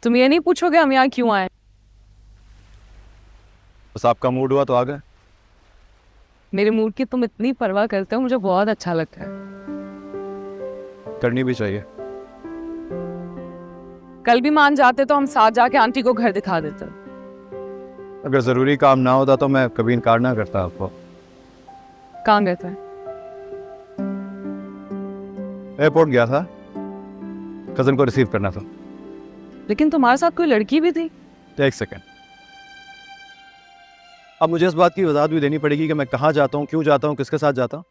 तुम ये नहीं पूछोगे हम यहाँ क्यों आए? बस आपका मूड हुआ तो आ गए। मेरे मूड की तुम इतनी परवाह करते हो, मुझे बहुत अच्छा लगता है। करनी भी चाहिए। कल भी मान जाते तो हम साथ जाके आंटी को घर दिखा देते। अगर जरूरी काम ना होता तो मैं कभी इनकार ना करता आपको। कहाँ गए थे? एयरपोर्ट गया था, कजन को रिसीव करना था। लेकिन तुम्हारे साथ कोई लड़की भी थी। एक सेकेंड, अब मुझे इस बात की वजाहत भी देनी पड़ेगी कि मैं कहाँ जाता हूँ, क्यों जाता हूँ, किसके साथ जाता हूँ।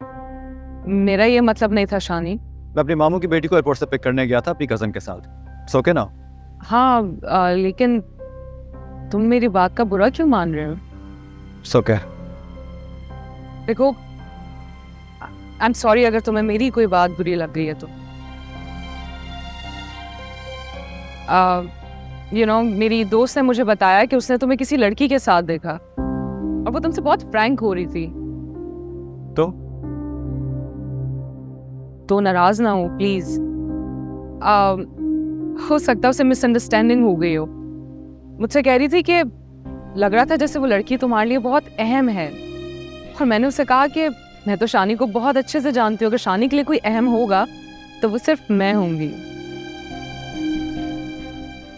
मेरा ये मतलब नहीं था शानी। मैं अपनी मामू की बेटी को एयरपोर्ट से पिक करने गया था अपनी कजन के साथ। सो के ना। हाँ, लेकिन तुम मेरी बात का बुरा क्यों मान रहे हो? सो के देखो, आई एम सॉरी अगर तुम्हें मेरी कोई बात बुरी लग गई है तो। मेरी दोस्त ने मुझे बताया कि उसने तुम्हें किसी लड़की के साथ देखा और वो तुमसे बहुत फ्रैंक हो रही थी। तो नाराज ना हो प्लीज। हो सकता है उसे मिसअंडरस्टैंडिंग हो गई हो। मुझसे कह रही थी कि लग रहा था जैसे वो लड़की तुम्हारे लिए बहुत अहम है, और मैंने उसे कहा कि मैं तो शानी को बहुत अच्छे से जानती हूँ, अगर शानी के लिए कोई अहम होगा तो वो सिर्फ मैं होंगी,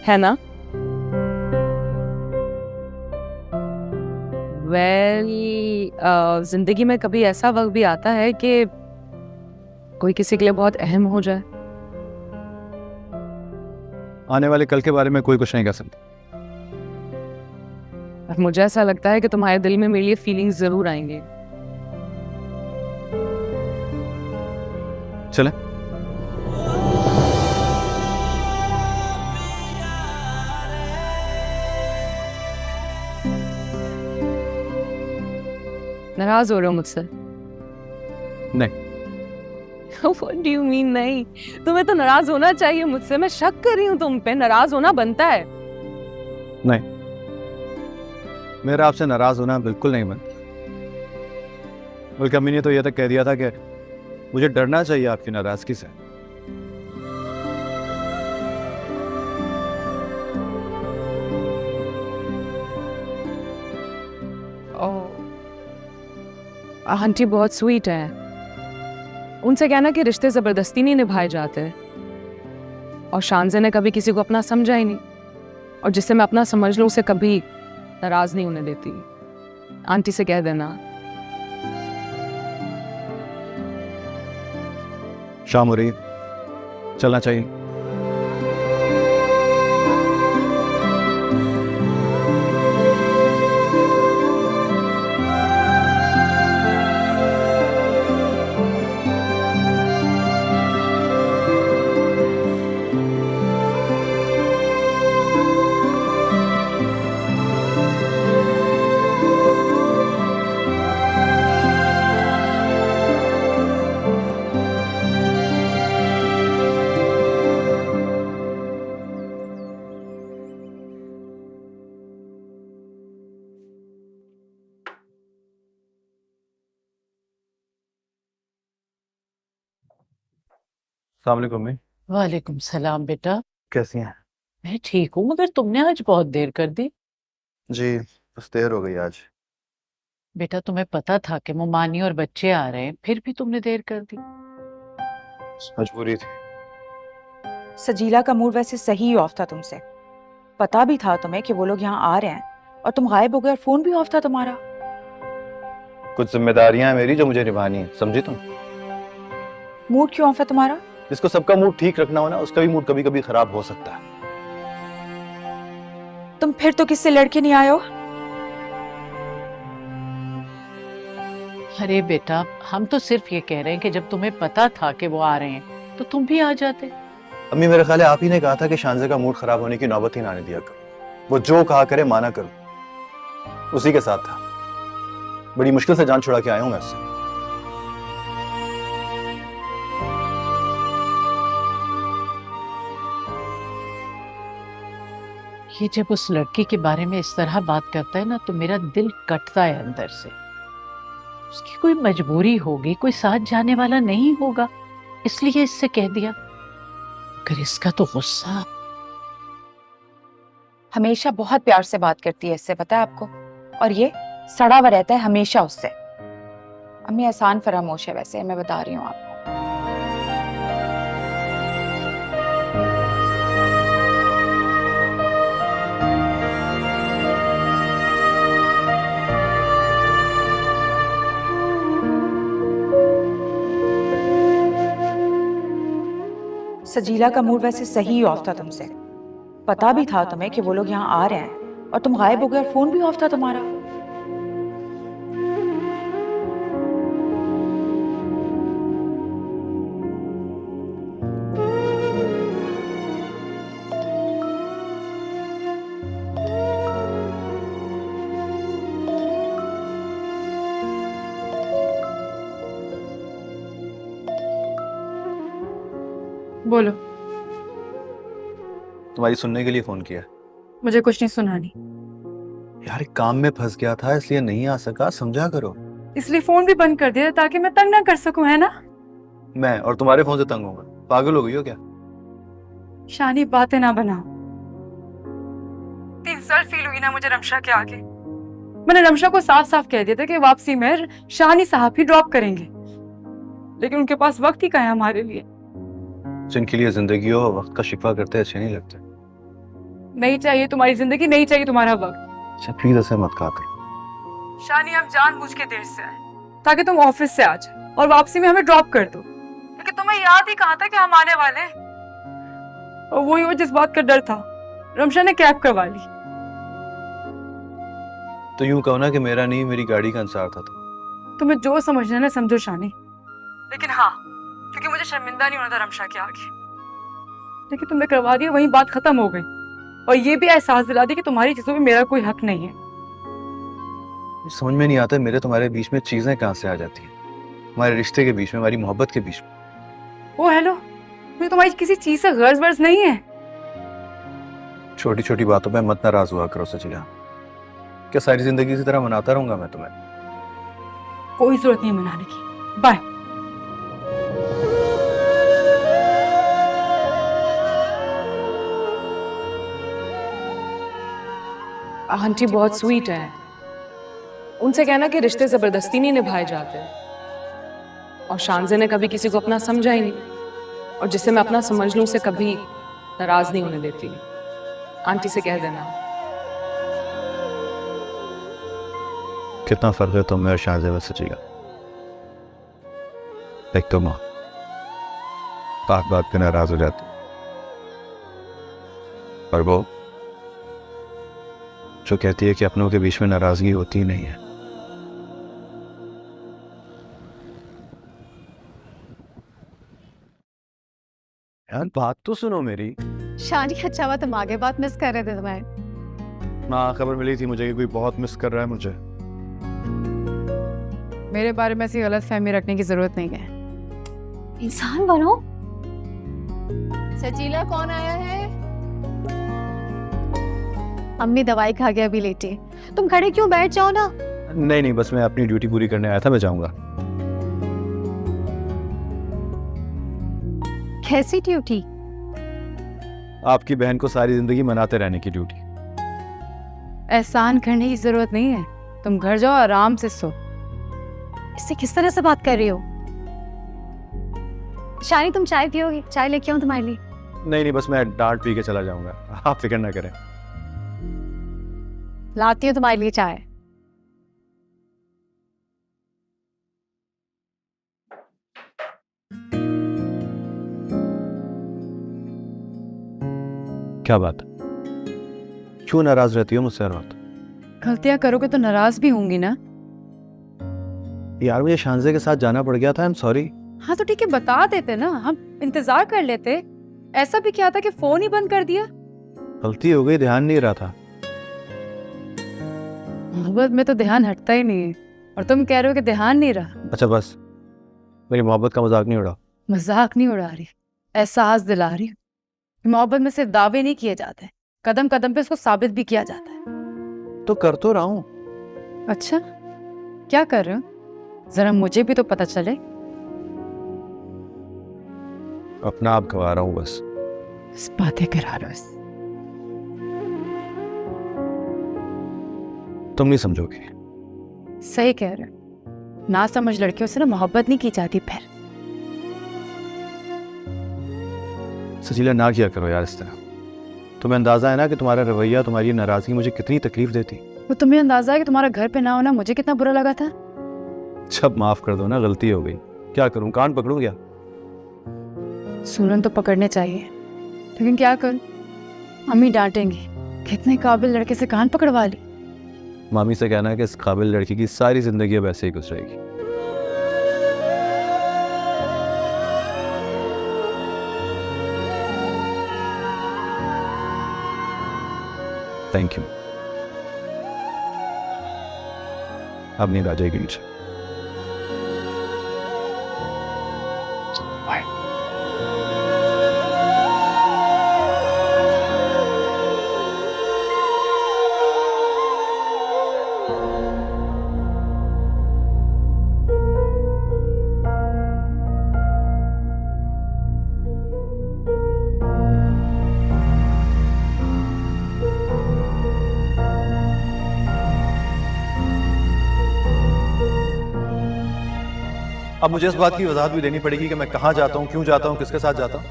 है ना? जिंदगी में कभी ऐसा वक्त भी आता है कि कोई किसी के लिए बहुत अहम हो जाए। आने वाले कल के बारे में कोई कुछ नहीं कह सकता। और मुझे ऐसा लगता है कि तुम्हारे दिल में मेरे लिए फीलिंग्स जरूर आएंगे। चले। नाराज हो रहे हो मुझसे? नहीं। What do you mean नहीं? तुम्हें तो नाराज होना चाहिए मुझसे। मैं शक कर रही हूँ तुम पे, नाराज होना बनता है। नहीं, मेरा आपसे नाराज होना बिल्कुल नहीं बनता। बल्कि अम्मी ने तो यह तक कह दिया था कि मुझे डरना चाहिए आपकी नाराजगी से। आंटी बहुत स्वीट है। उनसे कहना कि रिश्ते जबरदस्ती नहीं निभाए जाते। और शानज़े ने कभी किसी को अपना समझा ही नहीं, और जिसे मैं अपना समझ लूं उसे कभी नाराज नहीं होने देती। आंटी से कह देना। शाम हो रही, चलना चाहिए। अस्सलाम वालेकुम मम्मी। वालेकुम सलाम बेटा। कैसी हैं? मैं ठीक हूँ, मगर तुमने आज बहुत देर कर दी। जी, बस देर हो गई आज। बेटा तुम्हें पता था कि मुमानी और बच्चे आ रहे हैं, फिर भी तुमने देर कर दी। मजबूरी थी। सजीला का मूड वैसे सही ही ऑफ था तुमसे। पता भी था तुम्हें कि वो लोग यहाँ आ रहे हैं, और तुम गायब हो गए और फोन भी ऑफ था तुम्हारा। कुछ जिम्मेदारियां हैं मेरी जो मुझे निभानी है, समझी तुम? मूड क्यों ऑफ है तुम्हारा? जिसको सबका मूड ठीक रखना हो ना, उसका भी मूड कभी कभी खराब हो सकता है। तुम फिर तो किससे लड़के नहीं आए हो? अरे बेटा, हम तो सिर्फ ये कह रहे हैं कि जब तुम्हें पता था कि वो आ रहे हैं तो तुम भी आ जाते। अम्मी, मेरे ख्याल है आप ही ने कहा था कि शानज़े का मूड खराब होने की नौबत ही ना आने दिया करो। वो जो कहा करे माना करो, उसी के साथ था। बड़ी मुश्किल से जान छुड़ा के आया हूं मैं उससे। ये जब उस लड़की के बारे में इस तरह बात करता है ना, तो मेरा दिल कटता है अंदर से। उसकी कोई मजबूरी होगी, कोई साथ जाने वाला नहीं होगा, इसलिए इससे कह दिया। अगर इसका तो गुस्सा। हमेशा बहुत प्यार से बात करती है इससे, पता है आपको? और ये सड़ा हुआ रहता है हमेशा उससे। अम्मी एहसान फरामोश है वैसे, मैं बता रही हूँ आपको। सजीला का मूड वैसे सही ऑफ था तुमसे। पता भी था तुम्हें कि वो लोग यहाँ आ रहे हैं और तुम गायब हो गए और फोन भी ऑफ था तुम्हारा। बोलो। तुम्हारी सुनने के लिए फोन किया। मुझे कुछ नहीं सुनानी, यार एक काम में फंस गया था इसलिए नहीं आ सका, समझा करो। इसलिए फोन भी बंद कर दिया ताकि मैं तंग ना कर सकूं, है ना? मैं और तुम्हारे फोन से तंग होगा? पागल हो गई हो क्या? शानी बातें ना बनाओ। इतनी इंसल्ट फील हुई ना मुझे रमशा के आगे। मैंने रमशा को साफ साफ कह दिया था कि वापसी में शानी साहब ही ड्रॉप करेंगे, लेकिन उनके पास वक्त ही कहाँ है हमारे लिए। जिनके लिए जिंदगी हो वक्त का शिकवा करते अच्छे नहीं लगते। नहीं चाहिए तुम्हारी जिंदगी, नहीं चाहिए तुम्हारा वक्त। अच्छा प्लीज ऐसे मत कहा कर। शानी हम जानबूझ के देर से आए ताकि तुम ऑफिस से आ जाओ और वापसी में हमें ड्रॉप कर दो, लेकिन तुम्हें याद ही कहाँ था कि हम आने वाले हैं। और वही वो जिस बात का डर था, रमशा ने कैब करवा ली। तो यूं कहो ना कि मेरा नहीं मेरी गाड़ी का इंतजार था। तुम्हें जो समझना है ना समझो शानी, लेकिन हाँ, क्योंकि मुझे शर्मिंदा नहीं होना था रमशा के आगे। लेकिन तुमने करवा दिया, वहीं बात खत्म हो गई। और ये भी एहसास दिला दी कि तुम्हारी चीजों में मेरा कोई हक नहीं है। समझ में नहीं आता मेरे तुम्हारे बीच में चीजें कहाँ से आ जाती हैं, हमारे रिश्ते के बीच में, हमारी मोहब्बत के बीच में। ओ हेलो, मुझे तुम्हारी किसी चीज से गर्ज वर्ज नहीं है। छोटी छोटी बातों पे मत नाराज हुआ करो सचिला। क्या सारी जिंदगी इसी तरह मनाता रहूंगा मैं तुम्हें? कोई जरूरत नहीं है मनाने की। बाय। आंटी बहुत स्वीट है, उनसे कहना कि रिश्ते जबरदस्ती नहीं निभाए जाते। और शानजे ने कभी किसी को अपना समझा ही नहीं, और जिसे मैं अपना समझ लूं उसे कभी नाराज नहीं होने देती। आंटी से कह देना। कितना फर्क है तुम में और शानजे में सचिला। एक तो माँ बात बात पे नाराज हो जाती, और वो जो कहती है कि अपनों के बीच में नाराजगी होती ही नहीं है। यार बात तो सुनो मेरी। शानी अच्छा हुआ तुम आगे बात मिस कर रहे थे तुम्हें। हाँ खबर मिली थी मुझे कि कोई बहुत मिस कर रहा है मुझे। मेरे बारे में ऐसी गलत फहमी रखने की जरूरत नहीं है। इंसान बनो। सजीला कौन आया है? अम्मी दवाई खा के अभी लेटी। तुम खड़े क्यों, बैठ जाओ ना। नहीं नहीं, बस मैं अपनी ड्यूटी पूरी करने आया था, मैं जाऊंगा। कैसी ड्यूटी? आपकी बहन को सारी जिंदगी मनाते रहने की ड्यूटी। एहसान करने की जरूरत नहीं है, तुम घर जाओ आराम से सो। इससे किस तरह से बात कर रही हो? शानी तुम चाय पियोगी? चाय लेके आऊं तुम्हारे लिए? नहीं नहीं, बस मैं डांट पी के चला जाऊंगा, आप फिक्र ना करें। लाती हूँ तुम्हारे लिए चाय। क्या बात, क्यों नाराज रहती हो मुझसे हर वक्त? गलतियां करोगे तो नाराज भी होंगी ना। यार मुझे शानजे के साथ जाना पड़ गया था, आई एम सॉरी। हाँ तो ठीक है, बता देते ना, हम इंतजार कर लेते। ऐसा भी क्या था कि फोन ही बंद कर दिया? गलती हो गई, ध्यान नहीं रहा था। मोहब्बत में तो ध्यान हटता ही नहीं है, और तुम कह रहे हो कि ध्यान नहीं रहा। अच्छा बस, मेरी मोहब्बत का मजाक नहीं उड़ा। मजाक नहीं उड़ा रही, एहसास दिला रही हूँ। मोहब्बत में सिर्फ दावे नहीं किए जाते, कदम कदम पे इसको साबित भी किया जाता है। तो कर तो रहा हूं। अच्छा, क्या कर रहे हो? जरा मुझे भी तो पता चले। अपना आप गवा रहा हूं बस। इस बातें करा रहा हूं। तुम नहीं समझोगी। सही कह रहे हो। ना समझ लड़कियों से ना मोहब्बत नहीं की जाती फिर। सजीला ना किया करो यार इस तरह। तुम्हें अंदाजा है ना कि तुम्हारा रवैया, तुम्हारी नाराजगी मुझे कितनी तकलीफ देती। वो तुम्हें अंदाजा है कि तुम्हारा घर पे ना होना मुझे कितना बुरा लगा था। सब माफ कर दो ना, गलती हो गई। क्या करूं, कान पकड़ूं क्या? सूरन तो पकड़ने चाहिए, लेकिन क्या करूं, अम्मी डांटेंगी। कितने काबिल लड़के से कान पकड़वा ली। मामी से कहना है कि इस काबिल लड़की की सारी जिंदगी अब ऐसे ही गुजरेगी। Thank you. अब नींद आ जाएगी मुझे। बाय। अब मुझे इस बात की वजाहत भी देनी पड़ेगी कि मैं कहाँ जाता हूँ, क्यों जाता हूँ, किसके साथ जाता हूँ।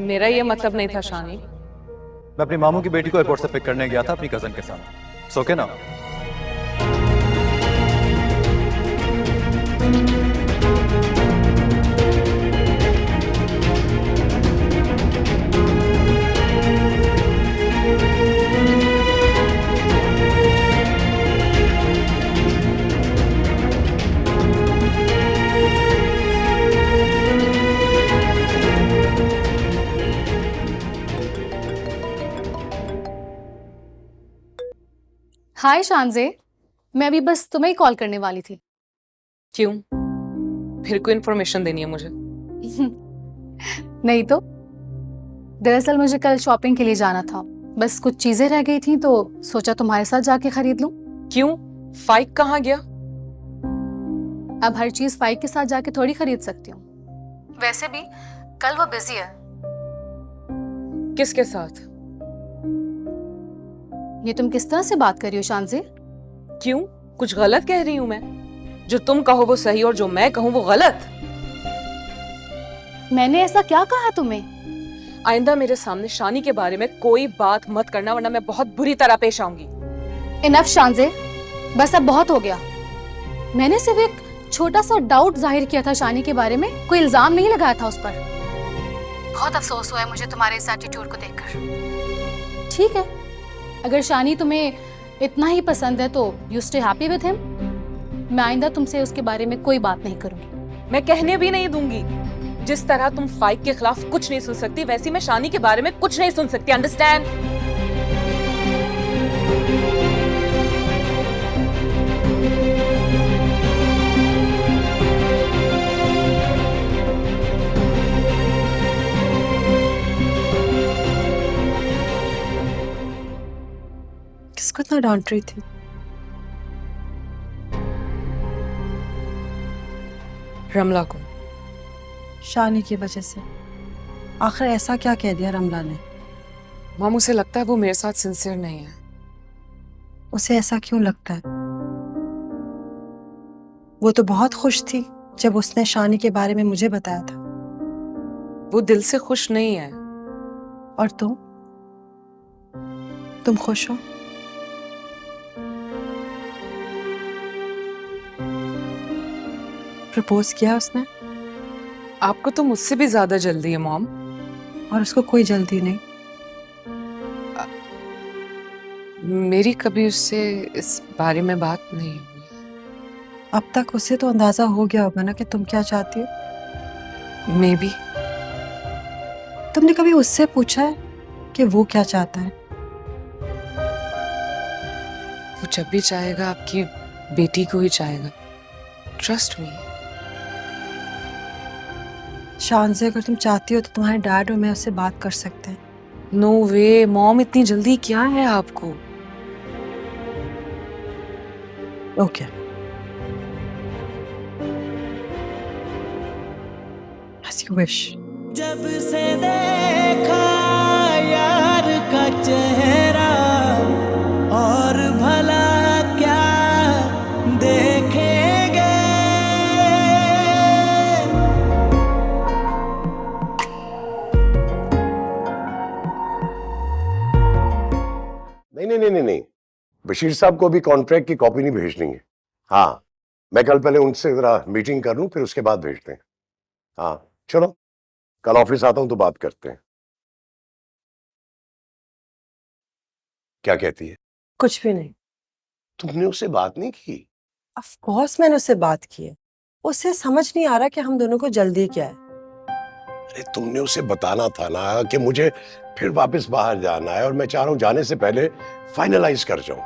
मेरा ये मतलब नहीं था शानी। मैं अपनी मामू की बेटी को एयरपोर्ट से पिक करने गया था अपनी कजन के साथ। सो के ना। हाय शानजे, मैं अभी बस तुम्हें ही कॉल करने वाली थी। क्यों? फिर कोई इन्फॉर्मेशन देनी है मुझे? नहीं तो, दरअसल मुझे कल शॉपिंग के लिए जाना था, बस कुछ चीजें रह गई थी तो सोचा तुम्हारे साथ जाके खरीद लूं। क्यों? फाइक कहाँ गया? अब हर चीज फाइक के साथ जाके थोड़ी खरीद सकती हूँ। वैसे भी कल वो बिजी है। किसके साथ? ये तुम किस तरह से बात कर रही हो शानजे? क्यों? कुछ गलत कह रही हूं मैं? जो तुम कहो वो सही और जो मैं कहूं वो गलत। मैंने ऐसा क्या कहा तुम्हें? आइंदा मेरे सामने शानी के बारे में कोई बात मत करना, वरना मैं बहुत बुरी तरह पेश आऊंगी। इनफ शानजे, बस अब बहुत हो गया। मैंने सिर्फ एक छोटा सा डाउट जाहिर किया था शानी के बारे में, कोई इल्जाम नहीं लगाया था उस पर। बहुत अफसोस हुआ है मुझे तुम्हारे इस एटीट्यूड को देखकर। ठीक है, अगर शानी तुम्हें इतना ही पसंद है तो you stay happy with him. मैं आइंदा तुमसे उसके बारे में कोई बात नहीं करूंगी। मैं कहने भी नहीं दूंगी। जिस तरह तुम फाइक के खिलाफ कुछ नहीं सुन सकती, वैसी मैं शानी के बारे में कुछ नहीं सुन सकती। अंडरस्टैंड? किसको इतना डांट रही थी? रमला को। शानी की वजह से। आखिर ऐसा क्या कह दिया रमला ने? माम, उसे लगता है वो मेरे साथ सिंसियर नहीं है। उसे ऐसा क्यों लगता है? वो तो बहुत खुश थी जब उसने शानी के बारे में मुझे बताया था। वो दिल से खुश नहीं है। और तुम खुश हो? प्रपोज किया उसने? आपको तो मुझसे भी ज्यादा जल्दी है मॉम। और उसको कोई जल्दी नहीं। मेरी कभी उससे इस बारे में बात नहीं हुई। अब तक उसे तो अंदाजा हो गया होगा ना कि तुम क्या चाहती हो। May be. तुमने कभी उससे पूछा है कि वो क्या चाहता है? वो जब भी चाहेगा आपकी बेटी को ही चाहेगा। Trust me. शान से अगर तुम चाहती हो तो तुम्हारे डैड और मैं उससे बात कर सकते हैं। नो वे मॉम, इतनी जल्दी क्या है आपको? Okay, as you wish। जब से देखा यार का चेहरा और भला बशीर साहब को भी कॉन्ट्रैक्ट की कॉपी नहीं भेजनी है। हाँ, मैं कल पहले उनसे जरा मीटिंग कर लूं, फिर उसके बाद भेजते हैं। हाँ चलो, कल ऑफिस आता हूं तो बात करते हैं। क्या कहती है? कुछ भी नहीं। तुमने उससे बात नहीं की? ऑफ कोर्स मैंने उससे बात की है। उसे समझ नहीं आ रहा कि हम दोनों को जल्दी क्या है। अरे तुमने उसे बताना था ना कि मुझे फिर वापस बाहर जाना है और मैं चाह रहा हूं जाने से पहले फाइनलाइज कर जाऊं।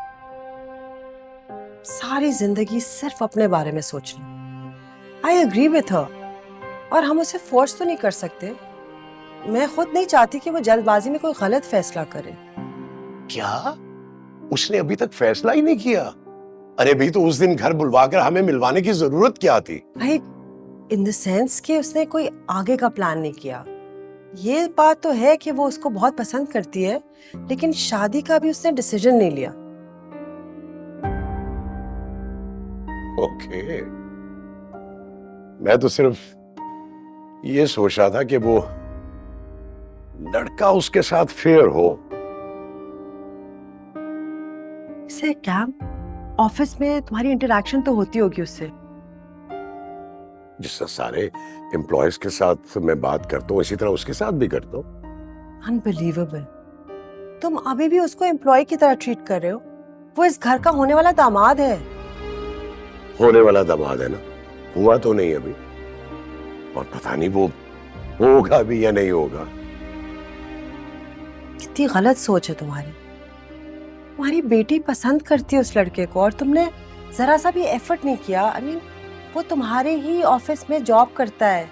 सारी जिंदगी सिर्फ अपने बारे में सोचना। आई एग्री विथ हर, और हम उसे फोर्स तो नहीं कर सकते। मैं खुद नहीं चाहती कि वो जल्दबाजी में कोई गलत फैसला करे। क्या? उसने अभी तक फैसला ही नहीं किया? अरे भाई, तो उस दिन घर बुलवाकर हमें मिलवाने की जरूरत क्या थी? भाई, इन द सेंस कि उसने कोई आगे का प्लान नहीं किया। ये बात तो है कि वो उसको बहुत पसंद करती है, लेकिन शादी का भी उसने डिसीजन नहीं लिया। ओके, मैं तो सिर्फ ये सोच रहा था कि वो लड़का उसके साथ फेयर हो। इसे क्या, ऑफिस में तुम्हारी इंटरेक्शन तो होती होगी उससे। जिस तरह सारे एम्प्लॉयज के साथ मैं बात करता हूँ, इसी तरह उसके साथ भी करता हूँ। अनबिलीवेबल, तुम अभी भी उसको एम्प्लॉय की तरह ट्रीट कर रहे हो। वो इस घर का होने वाला दामाद है। होने वाला दामाद है ना, हुआ तो नहीं अभी, और पता नहीं वो होगा भी या नहीं होगा। कितनी गलत सोच है तुम्हारी। तुम्हारी बेटी पसंद करती है उस लड़के को, और तुमने जरा सा भी एफर्ट नहीं किया। आई मीन, वो तुम्हारे ही ऑफिस में जॉब करता है।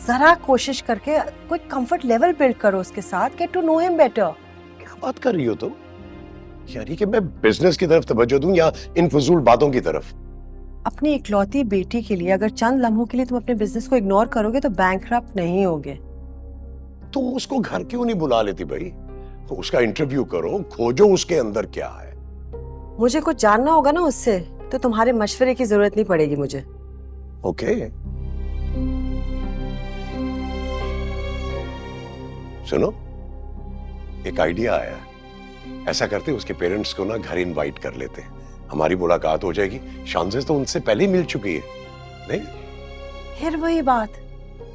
जरा कोशिश करके कोई कंफर्ट लेवल बिल्ड करो उसके साथ, get to know him better. क्या बात कर रही हो तुम? यानी कि मैं बिजनेस की तरफ तवज्जो दूं या इन फजूल बातों की तरफ? अपनी इकलौती बेटी के लिए अगर चंद लम्हों के लिए तुम अपने बिजनेस को इग्नोर करोगे तो बैंकरप्ट नहीं होगे। तुम उसको घर क्यों नहीं बुला लेती भाई? उसका इंटरव्यू करो, खोजो उसके अंदर क्या है। मुझे कुछ जानना होगा ना उससे, तो तुम्हारे मशवरे की जरूरत नहीं पड़ेगी मुझे। ओके, सुनो, एक आइडिया आया। ऐसा करते उसके पेरेंट्स को ना घर इनवाइट कर लेते हैं, हमारी मुलाकात हो जाएगी। शानज़े तो उनसे पहले ही मिल चुकी है। नहीं? फिर वही बात,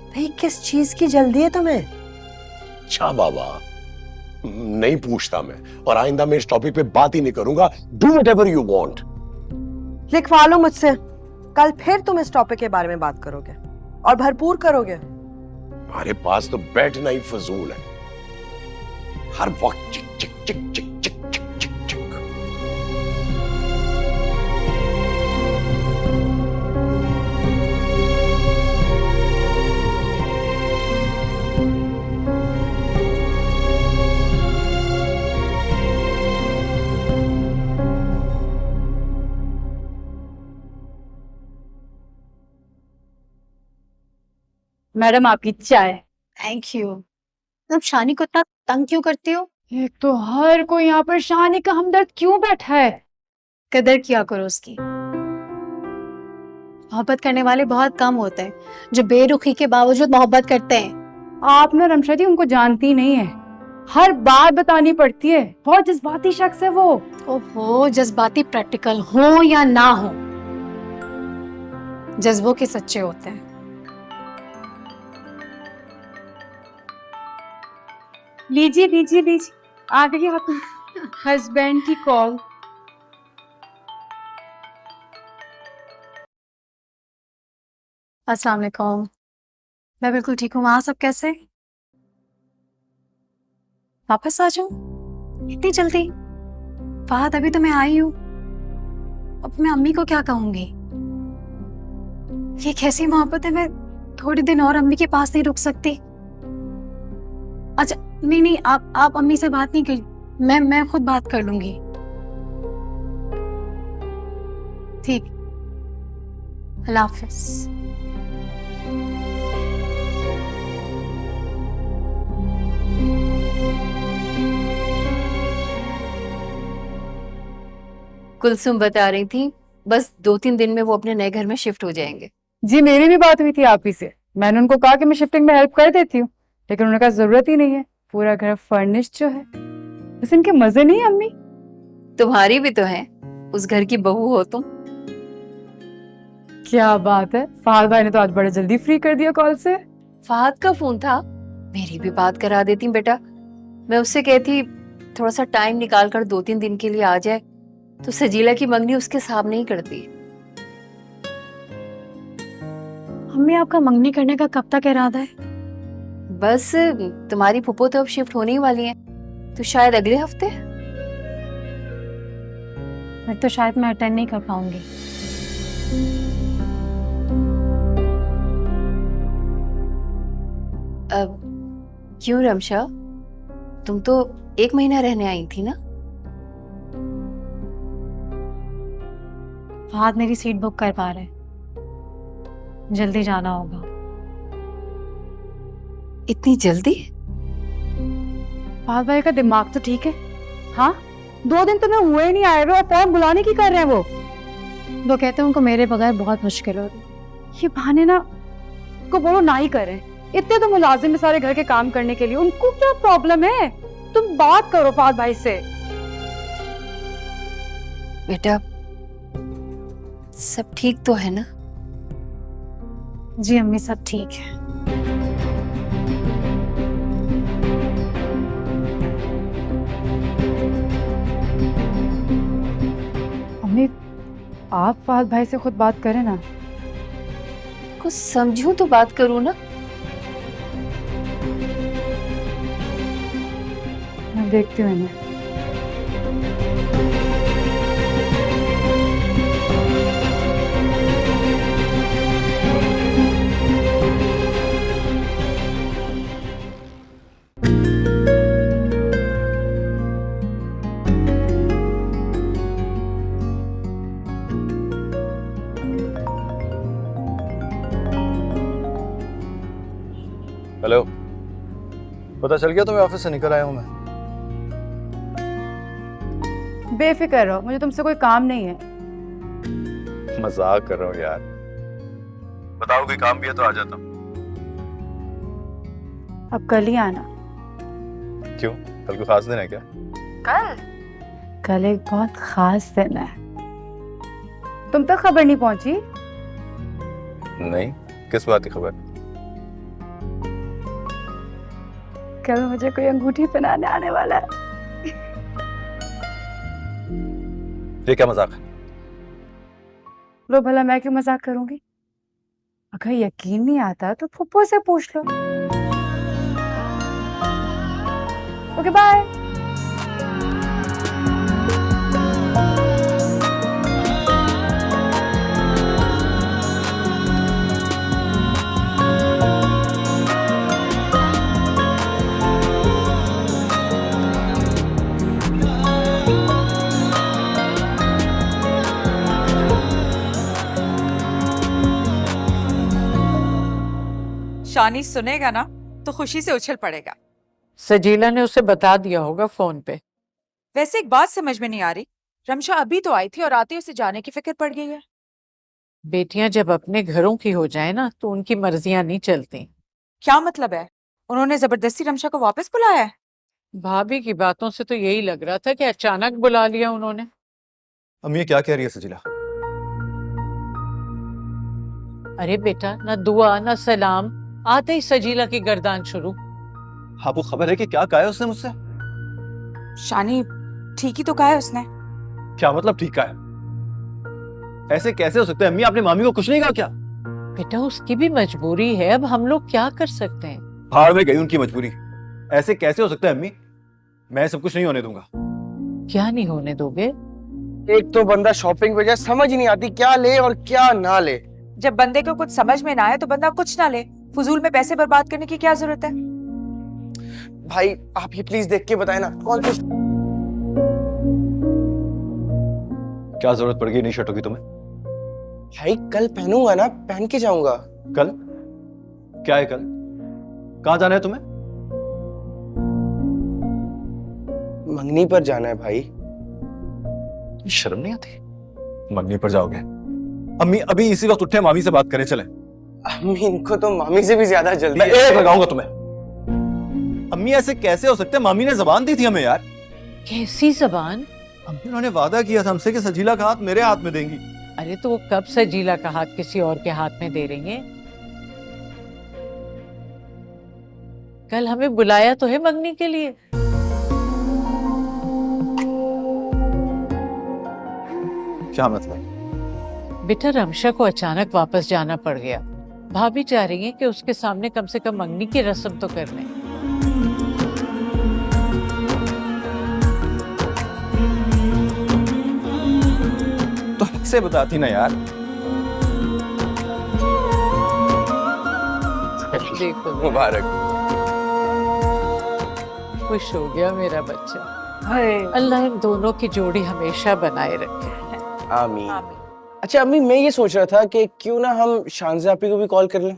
भाई किस चीज की जल्दी है तुम्हें? अच्छा बाबा, नहीं पूछता मैं, और आइंदा मैं इस टॉपिक पे बात ही नहीं करूंगा। Do whatever you want. लिखवा लो मुझसे, कल फिर तुम इस टॉपिक के बारे में बात करोगे और भरपूर करोगे। हमारे पास तो बैठना ही फजूल है, हर वक्त चिक चिक चिक चिक चिक चिक चिक चिक। मैडम, आपकी चाय। Thank you. तुम शानी को इतना तंग क्यों करती हो? एक तो हर कोई यहाँ पर शानी का हमदर्द क्यों बैठा है? कदर किया करो उसकी। मोहब्बत करने वाले बहुत कम होते हैं जो बेरुखी के बावजूद मोहब्बत करते हैं। आप ना रमशा जी उनको जानती नहीं है, हर बात बतानी पड़ती है। बहुत जज्बाती शख्स है वो। ओहो, जज्बाती प्रैक्टिकल हो या ना हो, जज्बों के सच्चे होते हैं। लीजिए लीजिए लीजिए, आ गई आपकी हस्बैंड की कॉल। अस्सलाम वालेकुम। मैं बिल्कुल ठीक हूँ। वहाँ सब कैसे? वापस आ जाओ, इतनी जल्दी? फहद, अभी तो मैं आई हूँ। अब मैं अम्मी को क्या कहूंगी? ये कैसी मोहब्बत है? मैं थोड़ी दिन और अम्मी के पास नहीं रुक सकती। अच्छा, नहीं नहीं, आप अम्मी से बात नहीं कर, मैं खुद बात कर लूंगी। ठीक, अल्लाह हाफिज। कुलसुम बता रही थी बस 2-3 दिन में वो अपने नए घर में शिफ्ट हो जाएंगे। जी, मेरी भी बात हुई थी आप ही से। मैंने उनको कहा कि मैं शिफ्टिंग में हेल्प कर देती हूँ, लेकिन उन्होंने कहा जरूरत ही नहीं है, पूरा घर फर्निश्ड जो है। बस इनके मजे नहीं है अम्मी। तुम्हारी भी तो है, उस घर की बहू हो तुम। क्या बात है, फहद भाई ने तो आज बड़े जल्दी फ्री कर दिया कॉल से। फहद का फोन था, मेरी भी बात करा देती बेटा। मैं उससे कहती थोड़ा सा टाइम निकाल कर 2-3 दिन के लिए आ जाए, तो सजीला की मंगनी उसके सामने ही करती। मम्मी आपका मंगनी करने का कब तक इरादा है? बस तुम्हारी फूफो तो अब शिफ्ट होने ही वाली है, तो शायद अगले हफ्ते। फिर तो शायद मैं अटेंड नहीं कर पाऊंगी। अब क्यों रमशा, तुम तो 1 महीना रहने आई थी ना? फहद मेरी सीट बुक कर पा रहे, जल्दी जाना होगा। इतनी जल्दी? फहद भाई का दिमाग तो ठीक है। हाँ, 2 दिन तुम्हें हुए नहीं आए हुए और फोन बुलाने की कर रहे हैं वो कहते हैं उनको मेरे बगैर बहुत मुश्किल हो रही। ये बहाने ना को बोलो ना ही करें। इतने तो मुलाजिम है सारे घर के काम करने के लिए, उनको क्या प्रॉब्लम है? तुम बात करो फहद भाई से। बेटा सब ठीक तो है ना? जी अम्मी, सब ठीक है। अम्मी, आप फहद भाई से खुद बात करें ना। कुछ समझूं तो बात करूं ना। मैं देखती हूँ इन्हें। हेलो, पता चल गया तुम्हें ऑफिस से निकल आया हूं मैं। बेफिक्र रहो, मुझे तुमसे कोई काम नहीं है। मजाक कर रहा हूँ यार। बताओ कोई काम भी है तो आ जाता हूँ। अब कल ही आना। क्यों, कल को खास दिन है क्या? कल एक बहुत खास दिन है। तुम तक खबर नहीं पहुंची? नहीं, किस बात की खबर? कल मुझे कोई अंगूठी पहनाने आने वाला है। ये क्या मजाक है? लो भला, मैं क्यों मजाक करूंगी? अगर यकीन नहीं आता तो फुप्पो से पूछ लो। Okay bye. शानी सुनेगा ना तो खुशी से उछल पड़ेगा। सजीला ने उसे बता दिया होगा फोन पे। वैसे एक बात समझ में नहीं आ रही, रमशा अभी तो आई थी और आते ही उसे जाने की फिक्र पड़ गई है। बेटियां जब अपने घरों की हो जाए ना तो उनकी मर्जियां नहीं चलती। क्या मतलब है? उन्होंने जबरदस्ती रमशा को वापस बुलाया है? भाभी की बातों से तो यही लग रहा था कि अचानक बुला लिया उन्होंने। अम्मी ये क्या कह रही है सजीला? अरे बेटा, ना दुआ ना सलाम, आते ही सजीला की गर्दान शुरू। हाँ, वो खबर है कि क्या कहा है उसने मुझसे? शानी ठीक ही तो कहा है उसने। क्या मतलब ठीक कहा है? ऐसे कैसे हो सकता है अम्मी? आपने मामी को कुछ नहीं कहा क्या? बेटा उसकी भी मजबूरी है, अब हम लोग क्या कर सकते हैं। भाड़ में गई उनकी मजबूरी। ऐसे कैसे हो सकता है अम्मी? मैं सब कुछ नहीं होने दूंगा। क्या नहीं होने दोगे? एक तो बंदा शॉपिंग पे जाए, समझ ही नहीं आती क्या ले और क्या ना ले। जब बंदे को कुछ समझ में ना आए तो बंदा कुछ ना ले। फजूल में पैसे बर्बाद करने की क्या जरूरत है? भाई आप ये प्लीज देख के बताए ना कौन सी। क्या जरूरत पड़ गई नई शर्टों की तुम्हें? भाई कल पहनूंगा ना, पहन के जाऊंगा। कल? क्या है कल? कहाँ जाना है तुम्हें? मंगनी पर जाना है भाई। शर्म नहीं आती? मंगनी पर जाओगे? अम्मी अभी इसी वक्त उठे, मामी से बात करें चले। अम्मी इनको तो मामी से भी ज्यादा जल्दी मैं है। एक लगाऊंगा तुम्हें। अम्मी ऐसे कैसे हो सकते हैं? मामी ने जबान दी थी हमें यार। कैसी जबान? अम्मी उन्होंने वादा किया था हमसे कि सजीला का हाथ मेरे हाथ में देंगी। अरे तो वो कब सजीला का हाथ किसी और के हाथ में दे रही है? कल हमें बुलाया तो है मंगनी के लिए। क्या मतलब? बेटा रमशा को अचानक वापस जाना पड़ गया। भाभी चाह रही है कि उसके सामने कम से कम मंगनी की रस्म तो कर लें। तो ऐसे बताती ना यार। देखो मुबारक। खुश हो गया मेरा बच्चा। अल्लाह इन दोनों की जोड़ी हमेशा बनाए रखे। आमीन। अच्छा अम्मी, मैं ये सोच रहा था कि क्यों ना हम शानज़ा आपी को भी कॉल कर लें।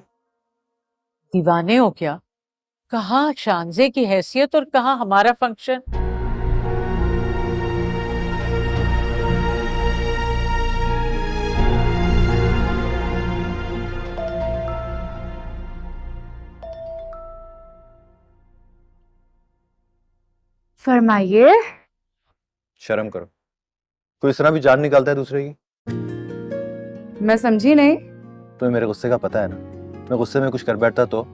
दीवाने हो क्या? कहाँ शानजे की हैसियत और कहाँ हमारा फंक्शन। फरमाइए। शर्म करो, कोई इस तरह भी जान निकालता है दूसरे की? मैं समझी नहीं। तुम्हें मेरे गुस्से का पता है ना, मैं गुस्से में कुछ कर बैठता तो।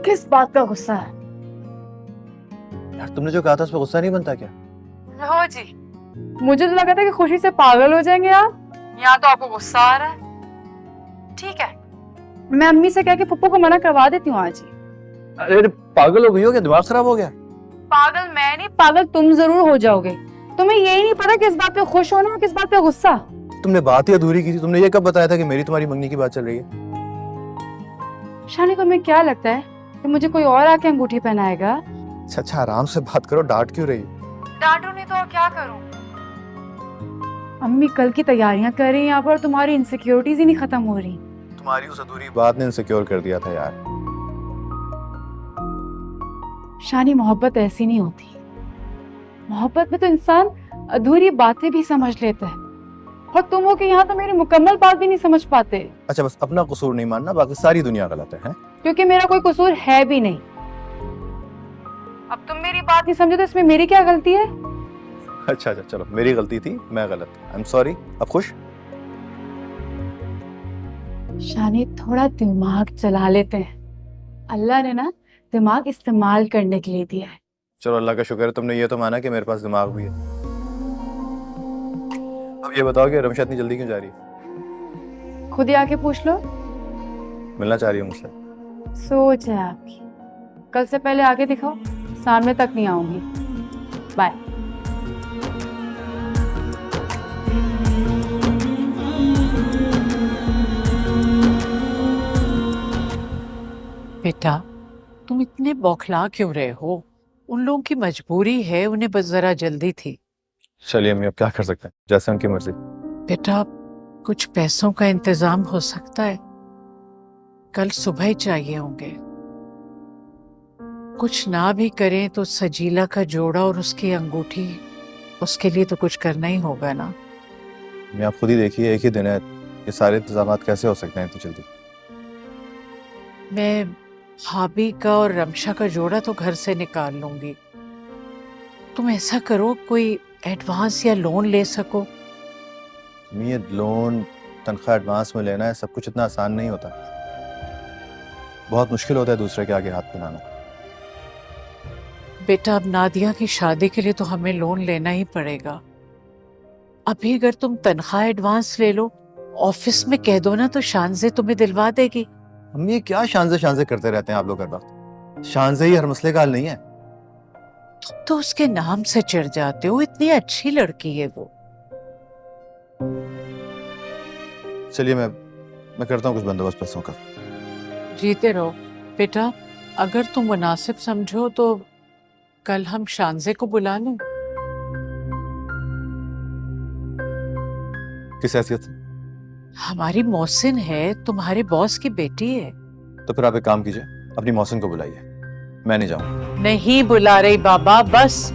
किस बात का गुस्सा है? यार तुमने जो कहा था उस पर गुस्सा नहीं बनता क्या? लो जी, मुझे तो लगा था कि खुशी से पागल हो जाएंगे आप। यहाँ तो आपको गुस्सा आ रहा है। ठीक है, मैं अम्मी से कह के पप्पू को मना करवा देती हूँ आज ही। अरे पागल हो गई हो क्या? दिमाग खराब हो गया? पागल मैं नहीं, पागल तुम जरूर हो जाओगे। तुम्हें यही नहीं पता किस बात पे खुश होना और किस बात पे गुस्सा। तुमने बात ही अधूरी की थी। तुमने ये कब बताया था कि मेरी तुम्हारी मंगनी की बात चल रही है? शानी को मैं क्या लगता है कि मुझे कोई और आके अंगूठी पहनाएगा? अच्छा आराम से बात करो, डांट क्यों रही? डांटू नहीं तो और क्या करूं? अम्मी कल की तैयारियां कर रही हैं यहाँ पर, तुम्हारी इनसिक्योरिटीज ही नहीं खत्म हो रही। तुम्हारी उस अधूरी बात ने इनसिक्योर कर दिया था यार। शानी मोहब्बत ऐसी नहीं होती। मोहब्बत में तो इंसान अधूरी बातें भी समझ लेता है, और तुम हो कि यहाँ तो मेरी मुकम्मल बात भी नहीं समझ पाते। अच्छा बस अपना कसूर नहीं मानना, बाकी सारी दुनिया गलत है? क्योंकि मेरा कोई कसूर है भी नहीं। अब तुम मेरी बात नहीं समझे तो इसमें मेरी क्या गलती है? अच्छा चलो, मेरी गलती थी, मैं गलत। I am sorry. अब खुश? शानी थोड़ा दिमाग चला लेते हैं। अल्लाह ने ना दिमाग इस्तेमाल करने के लिए दिया है। चलो अल्लाह का शुक्र है तुमने ये तो माना कि मेरे पास दिमाग भी है। अब ये बताओ कि रमशा इतनी जल्दी क्यों जा रही है? खुद ही आके पूछ लो। मिलना चाह रही हो मुझसे? सोच है आपकी। कल से पहले आके दिखाओ, सामने तक नहीं आऊंगी। बाय। बेटा तुम इतने बौखला क्यों रहे हो? उन लोगों की मजबूरी है, उन्हें बस जरा जल्दी थी। चलिए अम्मी अब क्या कर सकते हैं, जैसे उनकी मर्जी। बेटा कुछ पैसों का इंतजाम हो सकता है, कल सुबह ही चाहिए होंगे। कुछ ना भी करें तो सजीला का जोड़ा और उसकी अंगूठी, उसके लिए तो कुछ करना ही होगा ना। मैं आप खुद ही देखिए, एक ही दिन है, ये सारे इंतजाम कैसे हो सकते हैं इतनी जल्दी? मैं भाभी का और रमशा का जोड़ा तो घर से निकाल लूंगी। तुम ऐसा करो कोई एडवांस या लोन ले सको। ये लोन तनख्वाह एडवांस में लेना है, सब कुछ इतना आसान नहीं होता। बहुत मुश्किल होता है दूसरे के आगे हाथ फैलाना। बेटा अब नादिया की शादी के लिए तो हमें लोन लेना ही पड़ेगा। अभी अगर तुम तनख्वाह एडवांस ले लो, ऑफिस में कह दो ना तो शानजे तुम्हें दिलवा देगी। हम ये क्या शानजे करते रहते हैं आप लोग हर वक्त? शानजे ही हर मसले का हल नहीं है। तुम तो उसके नाम से चिढ़ जाते हो, इतनी अच्छी लड़की है वो। चलिए मैं करता हूँ कुछ बंदोबस्त पैसों का। जीते रहो बेटा। अगर तुम मुनासिब समझो तो कल हम शानजे को बुला लें। किस हैसियत से? हमारी मौसिन है, तुम्हारे बॉस की बेटी है। तो फिर आप एक काम कीजिए, अपनी मौसिन को बुलाइए, मैं नहीं जाऊंगा। नहीं बुला रही बाबा, बस।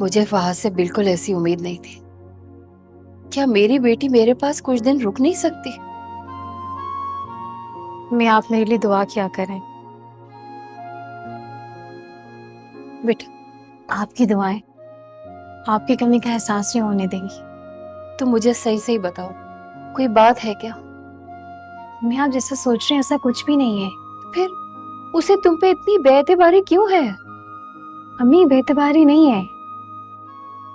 मुझे फहद से बिल्कुल ऐसी उम्मीद नहीं थी। क्या मेरी बेटी मेरे पास कुछ दिन रुक नहीं सकती? मैं आप मेरे लिए दुआ किया करें बेटा। आपकी दुआएं आपकी कमी का एहसास नहीं होने देंगी। तो मुझे सही सही बताओ, कोई बात है क्या? मैं आप जैसा सोच रहे हैं ऐसा कुछ भी नहीं है। फिर उसे तुम पे इतनी बेएतबारी क्यों है? अम्मी बेतबारी नहीं है,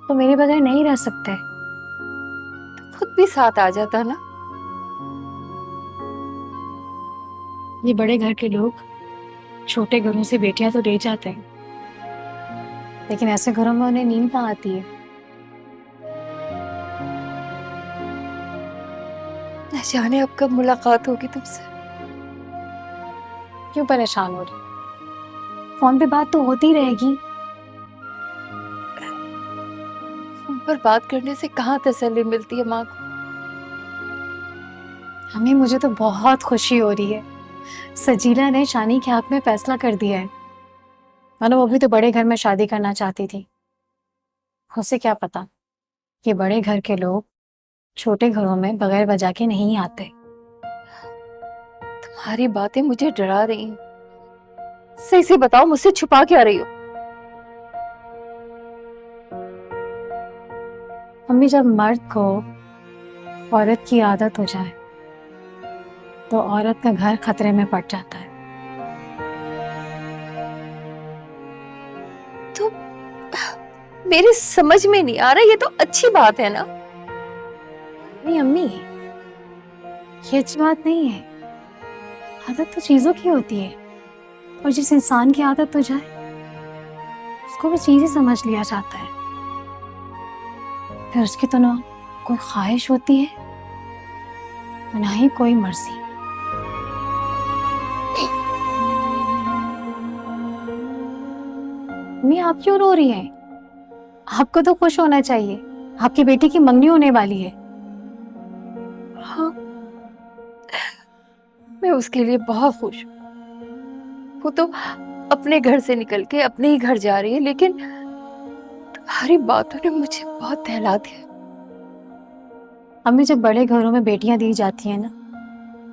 तो मेरे बगैर नहीं रह सकते। तो खुद भी साथ आ जाता ना। ये बड़े घर के लोग छोटे घरों से बेटियां तो ले जाते हैं, लेकिन ऐसे घरों में उन्हें नींद कहाँ आती है। न जाने अब कब मुलाकात होगी तुमसे। क्यों परेशान हो रही? फोन पे बात तो होती रहेगी। फोन पर बात करने से कहाँ तसल्ली मिलती है माँ को। हमें मुझे तो बहुत खुशी हो रही है। सजीला ने शानी के हक में फैसला कर दिया है। मानो वो भी तो बड़े घर में शादी करना चाहती थी। उसे क्या पता कि बड़े घर के लोग छोटे घरों में बगैर वजह के नहीं आते। तुम्हारी बातें मुझे डरा रही हैं। सही से बताओ, मुझसे छुपा क्या रही हो? अम्मी, जब मर्द को औरत की आदत हो जाए तो औरत का घर खतरे में पड़ जाता है। तो मेरी समझ में नहीं आ रहा, ये तो अच्छी बात है ना? नहीं अम्मी, ये अच्छी बात नहीं है। आदत तो चीजों की होती है, और जिस इंसान की आदत हो जाए उसको भी चीज ही समझ लिया जाता है। फिर उसकी तो ना कोई ख्वाहिश होती है, ना ही कोई मर्जी। अम्मी, आप क्यों रो रही हैं? आपको तो खुश होना चाहिए, आपकी बेटी की मंगनी होने वाली है। हाँ, मैं उसके लिए बहुत खुश हूँ। वो तो अपने घर से निकल के अपने ही घर जा रही है, लेकिन तुम्हारी बातों ने मुझे बहुत दहला दिया। अम्मी, जब बड़े घरों में बेटियां दी जाती हैं ना,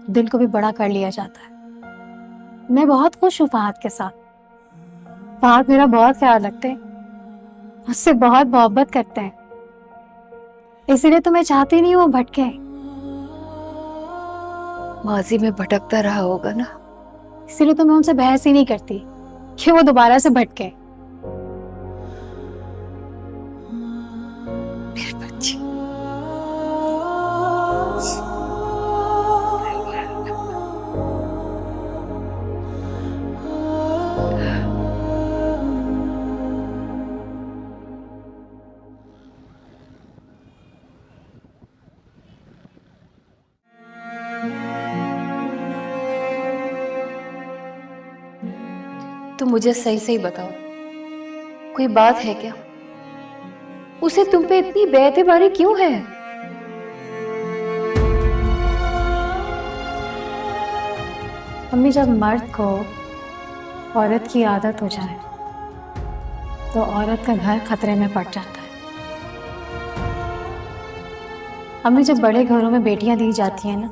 दिल को भी बड़ा कर लिया जाता है। मैं बहुत खुश हूँ फहद के साथ। फहद मेरा बहुत ख्याल रखते हैं, उससे बहुत मोहब्बत करते हैं, इसीलिए तो मैं चाहती नहीं हूँ वो भटके। माजी में भटकता रहा होगा ना, इसीलिए तो मैं उनसे बहस ही नहीं करती कि वो दोबारा से भटके। मेरी बच्ची। तो मुझे सही सही बताओ, कोई बात है क्या? उसे तुम पे इतनी बेएतबारी क्यों है? अम्मी, जब मर्द को औरत की आदत हो जाए तो औरत का घर खतरे में पड़ जाता है। अम्मी, जब बड़े घरों में बेटियां दी जाती हैं ना,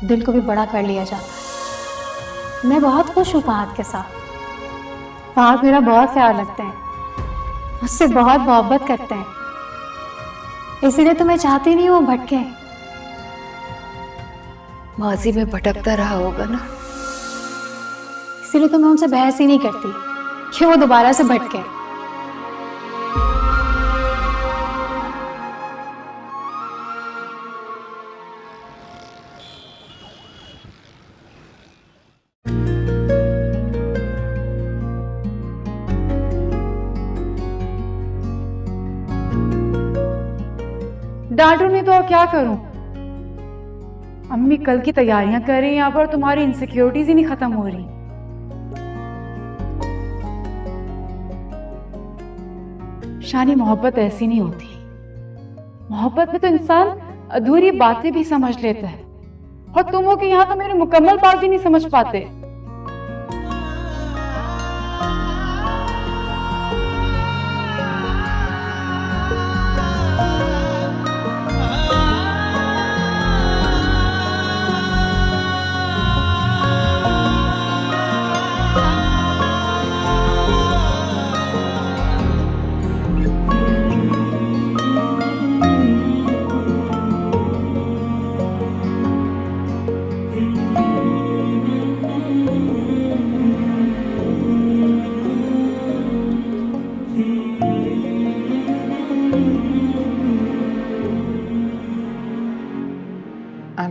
दिल को भी बड़ा कर लिया जाता है। मैं बहुत खुश हूँ फहद के साथ। फहद मेरा बहुत ख्याल रखते हैं, उससे बहुत मोहब्बत करते हैं, इसीलिए तो मैं चाहती नहीं हूँ वो भटके। माजी में भटकता रहा होगा ना, इसीलिए तो मैं उनसे बहस ही नहीं करती कि वो दोबारा से भटके। डांटू नहीं तो और क्या करूं? अम्मी कल की तैयारियां कर रही हैं यहाँ पर, तुम्हारी इनसिक्योरिटीज ही नहीं खत्म हो रही। शानी, मोहब्बत ऐसी नहीं होती। मोहब्बत में तो इंसान अधूरी बातें भी समझ लेता है, और तुम हो कि यहाँ तो मेरी मुकम्मल बात भी नहीं समझ पाते।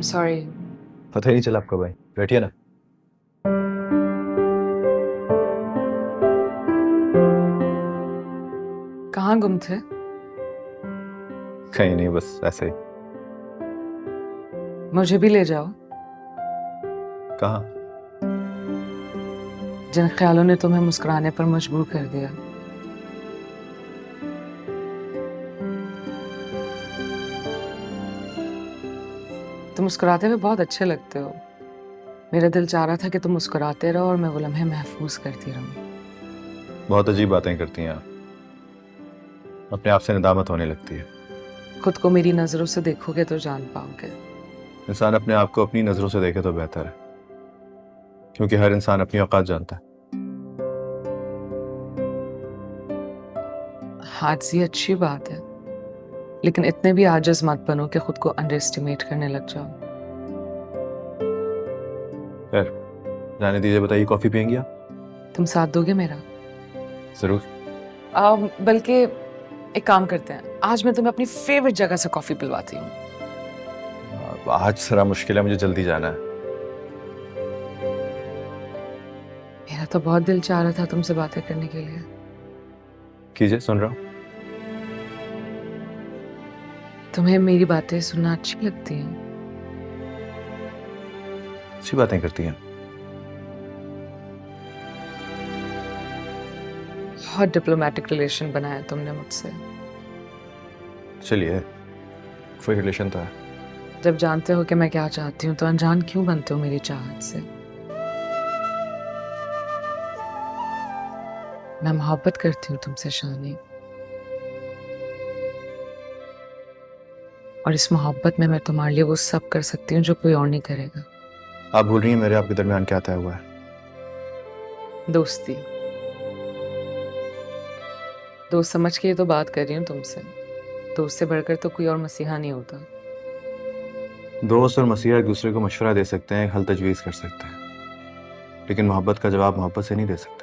I'm sorry. पता ही नहीं चला आपका भाई। बैठिए ना। कहाँ गुम थे? कहीं नहीं, बस ऐसे ही। मुझे भी ले जाओ। कहाँ? जिन ख्यालों ने तुम्हें मुस्कुराने पर मजबूर कर दिया। तुम मुस्कुराते हुए बहुत अच्छे लगते हो। मेरा दिल चाह रहा था कि तुम मुस्कुराते रहो और मैं वो लम्हे महफूज करती रहूं। बहुत अजीब बातें करती हैं आप। अपने आप से नदामत होने लगती है। खुद को मेरी नजरों से देखोगे तो जान पाओगे। इंसान अपने आप को अपनी नजरों से देखे तो बेहतर है, क्योंकि हर इंसान अपनी औकात जानता है। हाथ ये अच्छी बात है, लेकिन इतने भी आजिज मत बनो कि खुद को अंडर एस्टिमेट करने लग जाओ। खैर, जाने दीजिए। बताइए, कॉफी पियेंगी आप? तुम साथ दोगे मेरा? जरूर। बल्कि एक काम करते हैं, आज मैं तुम्हें अपनी फेवरेट जगह से कॉफी पिलवाती हूँ। आज जरा मुश्किल है, मुझे जल्दी जाना है। मेरा तो बहुत दिल चाह रहा था तुमसे बातें करने के लिए। कीजिए, सुन रहा हूँ। तुम्हें मेरी बातें सुनना अच्छी लगती हैं? अच्छी बातें करती हैं। बहुत डिप्लोमेटिक रिलेशन बनाया तुमने मुझसे। चलिए, कोई रिलेशन था। जब जानते हो कि मैं क्या चाहती हूँ तो अनजान क्यों बनते हो मेरी चाहत से? मैं मोहब्बत करती हूँ तुमसे शानी, और इस मोहब्बत में मैं तुम्हारे लिए वो सब कर सकती हूँ जो कोई और नहीं करेगा। आप भूल रही हैं मेरे आपके दरमियान क्या तय हुआ है? दोस्ती। दोस्त समझ के ये तो बात कर रही हूँ तुमसे। दोस्त से बढ़कर तो कोई और मसीहा नहीं होता। दोस्त और मसीहा एक दूसरे को मशवरा दे सकते हैं, हल तजवीज़ कर सकते हैं, लेकिन मोहब्बत का जवाब मोहब्बत से नहीं दे सकते।